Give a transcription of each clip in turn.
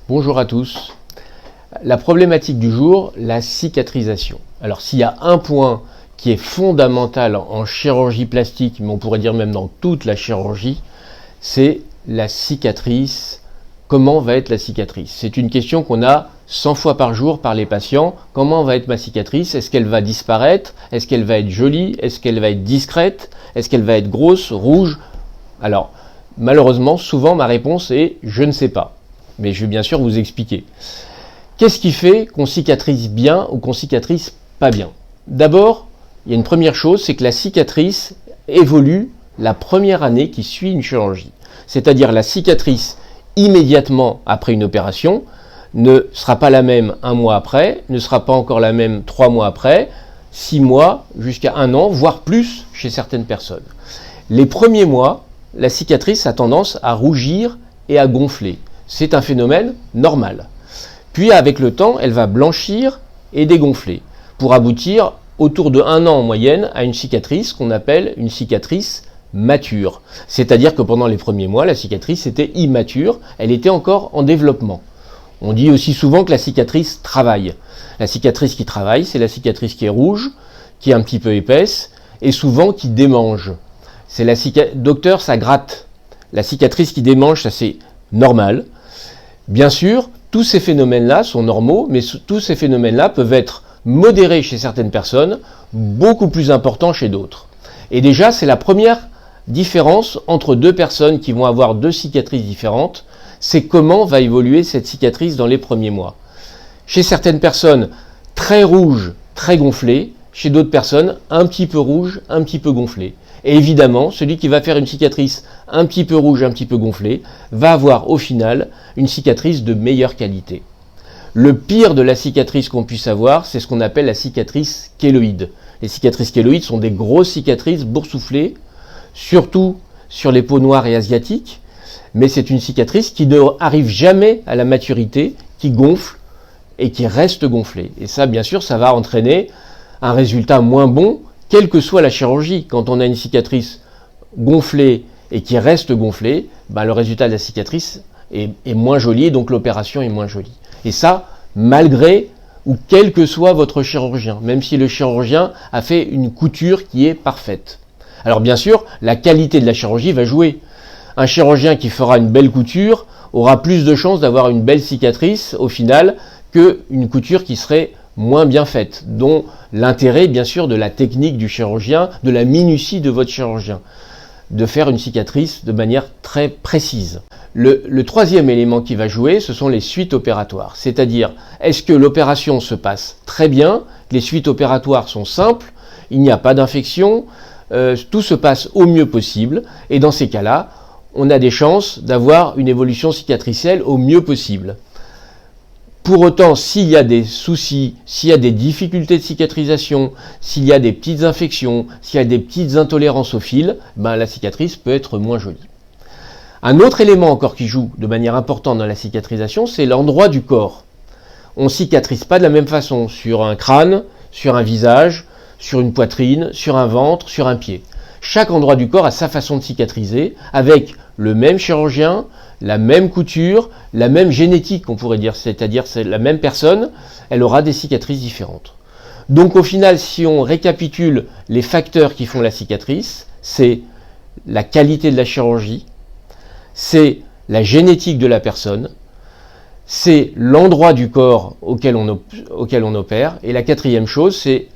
Bonjour à tous. La problématique du jour, la cicatrisation. Alors s'il y a un point qui est fondamental en chirurgie plastique, mais on pourrait dire même dans toute la chirurgie, c'est la cicatrice. Comment va être la cicatrice? C'est une question qu'on a 100 fois par jour par les patients. Comment va être ma cicatrice? Est-ce qu'elle va disparaître? Est-ce qu'elle va être jolie? Est-ce qu'elle va être discrète? Est-ce qu'elle va être grosse, rouge? Alors, malheureusement, souvent ma réponse est « je ne sais pas ». Mais je vais bien sûr vous expliquer. Qu'est-ce qui fait qu'on cicatrise bien ou qu'on cicatrise pas bien? D'abord, il y a une première chose, c'est que la cicatrice évolue la première année qui suit une chirurgie. C'est-à-dire la cicatrice immédiatement après une opération ne sera pas la même un mois après, ne sera pas encore la même 3 mois après, 6 mois, jusqu'à 1 an, voire plus chez certaines personnes. Les premiers mois, la cicatrice a tendance à rougir et à gonfler. C'est un phénomène normal. Puis avec le temps, elle va blanchir et dégonfler pour aboutir autour de 1 an en moyenne à une cicatrice qu'on appelle une cicatrice mature. C'est-à-dire que pendant les premiers mois, la cicatrice était immature, elle était encore en développement. On dit aussi souvent que la cicatrice travaille. La cicatrice qui travaille, c'est la cicatrice qui est rouge, qui est un petit peu épaisse et souvent qui démange. C'est la docteur, ça gratte. La cicatrice qui démange, ça c'est normal. Bien sûr, tous ces phénomènes-là sont normaux, mais tous ces phénomènes-là peuvent être modérés chez certaines personnes, beaucoup plus importants chez d'autres. Et déjà, c'est la première différence entre deux personnes qui vont avoir deux cicatrices différentes, c'est comment va évoluer cette cicatrice dans les premiers mois. Chez certaines personnes, très rouge, très gonflée, chez d'autres personnes, un petit peu rouge, un petit peu gonflée. Et évidemment, celui qui va faire une cicatrice un petit peu rouge, un petit peu gonflée, va avoir au final une cicatrice de meilleure qualité. Le pire de la cicatrice qu'on puisse avoir, c'est ce qu'on appelle la cicatrice kéloïde. Les cicatrices kéloïdes sont des grosses cicatrices boursouflées, surtout sur les peaux noires et asiatiques, mais c'est une cicatrice qui ne arrive jamais à la maturité, qui gonfle et qui reste gonflée. Et ça, bien sûr, ça va entraîner un résultat moins bon, quelle que soit la chirurgie. Quand on a une cicatrice gonflée et qui reste gonflée, le résultat de la cicatrice est moins joli et donc l'opération est moins jolie. Et ça, malgré ou quel que soit votre chirurgien, même si le chirurgien a fait une couture qui est parfaite. Alors bien sûr, la qualité de la chirurgie va jouer. Un chirurgien qui fera une belle couture aura plus de chances d'avoir une belle cicatrice au final qu'une couture qui serait moins bien faite, dont l'intérêt bien sûr de la technique du chirurgien, de la minutie de votre chirurgien, de faire une cicatrice de manière très précise. Le troisième élément qui va jouer, ce sont les suites opératoires, c'est-à-dire est-ce que l'opération se passe très bien, les suites opératoires sont simples, il n'y a pas d'infection, tout se passe au mieux possible, et dans ces cas-là, on a des chances d'avoir une évolution cicatricielle au mieux possible. Pour autant, s'il y a des soucis, s'il y a des difficultés de cicatrisation, s'il y a des petites infections, s'il y a des petites intolérances au fil, la cicatrice peut être moins jolie. Un autre élément encore qui joue de manière importante dans la cicatrisation, c'est l'endroit du corps. On ne cicatrise pas de la même façon sur un crâne, sur un visage, sur une poitrine, sur un ventre, sur un pied. Chaque endroit du corps a sa façon de cicatriser, avec le même chirurgien, la même couture, la même génétique, on pourrait dire, c'est-à-dire c'est la même personne, elle aura des cicatrices différentes. Donc au final, si on récapitule les facteurs qui font la cicatrice, c'est la qualité de la chirurgie, c'est la génétique de la personne, c'est l'endroit du corps auquel on opère, et la quatrième chose, c'est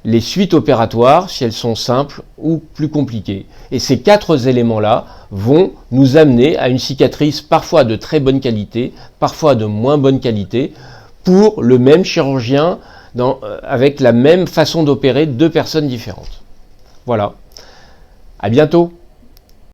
les suites opératoires, si elles sont simples ou plus compliquées. Et ces 4 éléments-là vont nous amener à une cicatrice parfois de très bonne qualité, parfois de moins bonne qualité, pour le même chirurgien, avec la même façon d'opérer 2 personnes différentes. Voilà. À bientôt.